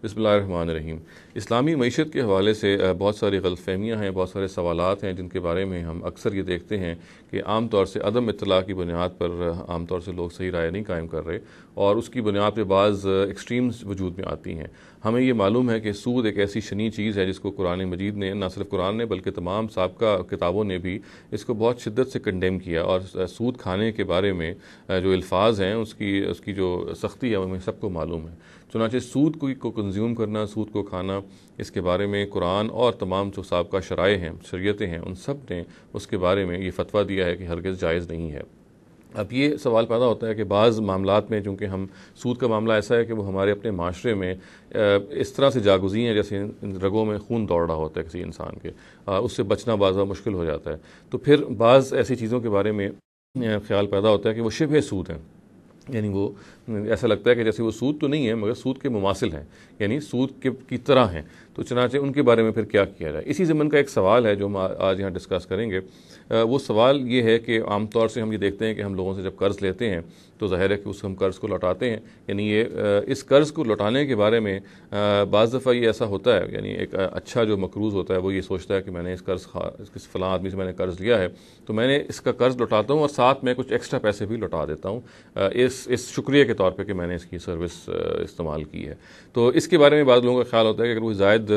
بسم اللہ الرحمن الرحیم۔ اسلامی معیشت کے حوالے سے بہت ساری غلط فہمیاں ہیں، بہت سارے سوالات ہیں جن کے بارے میں ہم اکثر یہ دیکھتے ہیں کہ عام طور سے عدم اطلاع کی بنیاد پر عام طور سے لوگ صحیح رائے نہیں قائم کر رہے، اور اس کی بنیاد پہ بعض ایکسٹریمز وجود میں آتی ہیں۔ ہمیں یہ معلوم ہے کہ سود ایک ایسی شنی چیز ہے جس کو قرآن مجید نے، نہ صرف قرآن نے بلکہ تمام سابقہ کتابوں نے بھی اس کو بہت شدت سے کنڈیم کیا، اور سود کھانے کے بارے میں جو الفاظ ہیں اس کی جو سختی ہے وہ ہمیں سب کو معلوم ہے۔ چنانچہ سود کو کنزیوم کرنا، سود کو کھانا، اس کے بارے میں قرآن اور تمام جو سابقہ شرائع ہیں، شریعتیں ہیں، ان سب نے اس کے بارے میں یہ فتویٰ دیا ہے کہ ہرگز جائز نہیں ہے۔ اب یہ سوال پیدا ہوتا ہے کہ بعض معاملات میں، چونکہ سود کا معاملہ ایسا ہے کہ وہ ہمارے اپنے معاشرے میں اس طرح سے جاگزین ہے جیسے رگوں میں خون دوڑ رہا ہوتا ہے کسی انسان کے، اس سے بچنا بعض مشکل ہو جاتا ہے۔ تو پھر بعض ایسی چیزوں کے بارے میں خیال پیدا ہوتا ہے کہ وہ شبہ سود ہیں، یعنی وہ ایسا لگتا ہے کہ جیسے وہ سود تو نہیں ہے مگر سود کے مماثل ہیں، یعنی سود کی طرح ہیں۔ تو چنانچہ ان کے بارے میں پھر کیا کیا جائے؟ اسی ضمن کا ایک سوال ہے جو ہم آج یہاں ڈسکس کریں گے۔ وہ سوال یہ ہے کہ عام طور سے ہم یہ دیکھتے ہیں کہ ہم لوگوں سے جب قرض لیتے ہیں تو ظاہر ہے کہ ہم قرض کو لوٹاتے ہیں، یعنی اس قرض کو لوٹانے کے بارے میں بعض دفعہ یہ ایسا ہوتا ہے، یعنی ایک اچھا جو مقروض ہوتا ہے وہ یہ سوچتا ہے کہ میں نے اس فلاں آدمی سے میں نے قرض لیا ہے تو میں نے اس کا قرض لوٹاتا ہوں اور ساتھ میں کچھ ایکسٹرا پیسے بھی لوٹا دیتا ہوں اس شکریہ کے طور پہ کہ میں نے اس کی سروس استعمال کی ہے۔ تو اس کے بارے میں بعض لوگوں کا خیال ہوتا ہے کہ اگر وہ زائد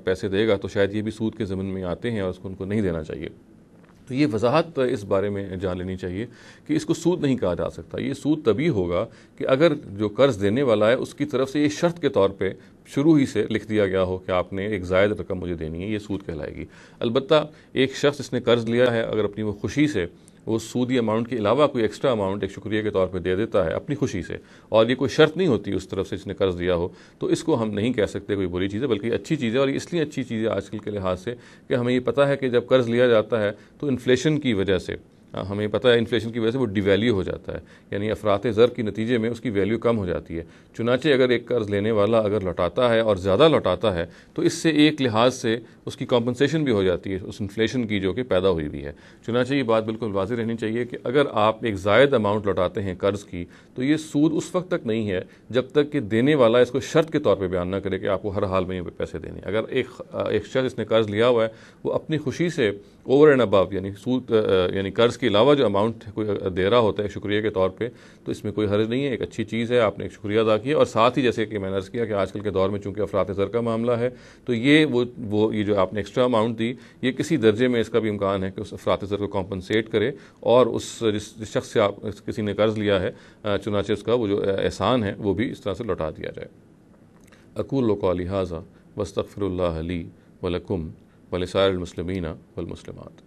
پیسے دے گا تو شاید یہ بھی سود کے ضمن میں آتے ہیں اور ان کو نہیں دینا چاہیے۔ تو یہ وضاحت اس بارے میں جان لینی چاہیے کہ اس کو سود نہیں کہا جا سکتا۔ یہ سود تبھی ہوگا کہ اگر جو قرض دینے والا ہے اس کی طرف سے یہ شرط کے طور پہ شروع ہی سے لکھ دیا گیا ہو کہ آپ نے ایک زائد رقم مجھے دینی ہے، یہ سود کہلائے گی۔ البتہ ایک شخص اس نے قرض لیا ہے، اگر اپنی وہ خوشی سے وہ سودی اماؤنٹ کے علاوہ کوئی ایکسٹرا اماؤنٹ ایک شکریہ کے طور پہ دے دیتا ہے اپنی خوشی سے، اور یہ کوئی شرط نہیں ہوتی اس طرف سے جس نے قرض دیا ہو، تو اس کو ہم نہیں کہہ سکتے کوئی بری چیز ہے، بلکہ اچھی چیز ہے۔ اور اس لیے اچھی چیز ہے آج کل کے لحاظ سے کہ ہمیں یہ پتہ ہے کہ جب قرض لیا جاتا ہے تو انفلیشن کی وجہ سے، ہمیں پتہ ہے انفلیشن کی وجہ سے وہ ڈی ویلیو ہو جاتا ہے، یعنی افراط زر کی نتیجے میں اس کی ویلیو کم ہو جاتی ہے۔ چنانچہ اگر ایک قرض لینے والا اگر لوٹاتا ہے اور زیادہ لوٹاتا ہے تو اس سے ایک لحاظ سے اس کی کمپنسیشن بھی ہو جاتی ہے اس انفلیشن کی جو کہ پیدا ہوئی بھی ہے۔ چنانچہ یہ بات بالکل واضح رہنی چاہیے کہ اگر آپ ایک زائد اماؤنٹ لوٹاتے ہیں قرض کی تو یہ سود اس وقت تک نہیں ہے جب تک کہ دینے والا اس کو شرط کے طور پہ بیان نہ کرے کہ آپ کو ہر حال میں یہ پیسے دینے۔ اگر ایک شخص اس نے قرض لیا ہوا ہے وہ اپنی خوشی سے اوور اینڈ ابو، یعنی سود یعنی قرض کے علاوہ جو اماؤنٹ کوئی دے رہا ہوتا ہے شکریہ کے طور پہ، تو اس میں کوئی حرج نہیں ہے، ایک اچھی چیز ہے، آپ نے ایک شکریہ ادا کیا۔ اور ساتھ ہی جیسے کہ میں نے عرض کیا کہ آج کل کے دور میں چونکہ افراط زر کا معاملہ ہے تو یہ جو آپ نے ایکسٹرا اماؤنٹ دی، یہ کسی درجے میں اس کا بھی امکان ہے کہ اس افراط زر کو کمپنسیٹ کرے اور جس شخص سے کسی نے قرض لیا ہے چنانچہ اس کا وہ جو احسان ہے وہ بھی اس طرح سے لوٹا دیا جائے۔ اقول قولی ھذا واستغفر اللہ لی ولکم ولسائر المسلمین والمسلمات۔